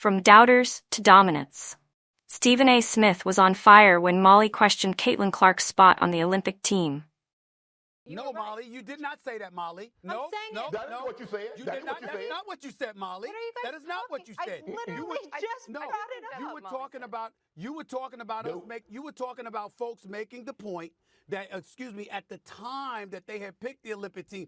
From doubters to dominance. StephenASmith was on fire when Molly questioned CaitlinClark's spot on the Olympic team. No, Molly, you did not say that, Molly. No, no. That is what you said. You did not. That's not what you said, Molly. What are you guys That is not what you said. I literally just brought it up. You were talking about. You were talking about us. You were talking about folks making the point that, at the time that they had picked the Olympic team,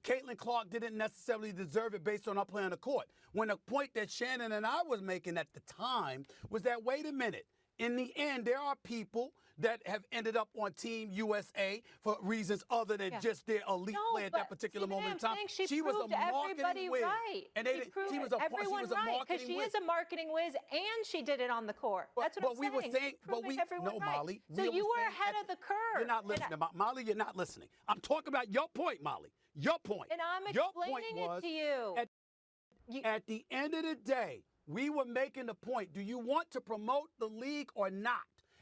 CaitlinClark didn't necessarily deserve it based on her play on the court. When the point that Shannon and I was making at the time was that, wait a minute, in the end, there are people that have ended up on Team USA for reasons other than just their elite play at that particular moment in time. She was a marketing whiz. Right. And she was a everyone right, because she is a marketing whiz and she did it on the court. That's what I'm saying. We were saying, no, Molly. So you were ahead of the curve. You're not listening, Molly. You're not listening. I'm talking about your point, Molly. Your point. And I'm explaining it to you. At the end of the day, we were making the point, do you want to promote the league or not?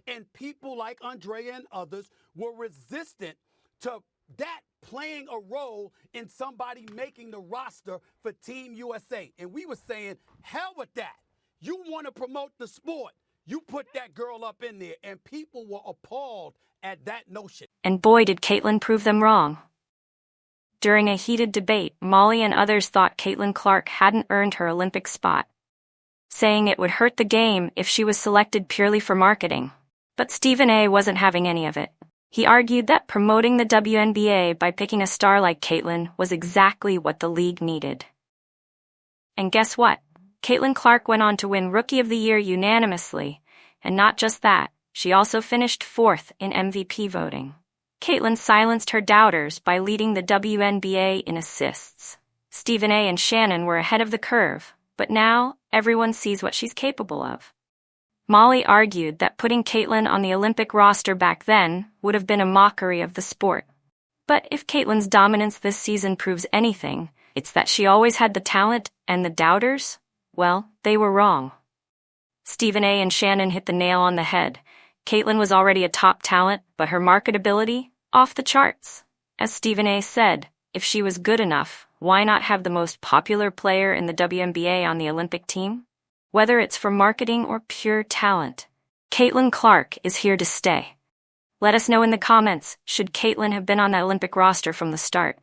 And people like Andrea and others were resistant to that playing a role in somebody making the roster for Team USA. And we were saying, hell with that. You want to promote the sport. You put that girl up in there. And people were appalled at that notion. And boy, did Caitlin prove them wrong. During a heated debate, Molly and others thought CaitlinClark hadn't earned her Olympic spot, saying it would hurt the game if she was selected purely for marketing. But Stephen A. wasn't having any of it. He argued that promoting the WNBA by picking a star like Caitlin was exactly what the league needed. And guess what? CaitlinClark went on to win Rookie of the Year unanimously, and not just that, she also finished 4th in MVP voting. Caitlin silenced her doubters by leading the WNBA in assists. Stephen A. and Shannon were ahead of the curve, but now everyone sees what she's capable of. Molly argued that putting Caitlin on the Olympic roster back then would have been a mockery of the sport. But if Caitlin's dominance this season proves anything, it's that she always had the talent, and the doubters, well, they were wrong. Stephen A. and Shannon hit the nail on the head. Caitlin was already a top talent, but her marketability? Off the charts. As Stephen A. said, if she was good enough, why not have the most popular player in the WNBA on the Olympic team? Whether it's for marketing or pure talent, CaitlinClark is here to stay. Let us know in the comments, should Caitlin have been on that Olympic roster from the start?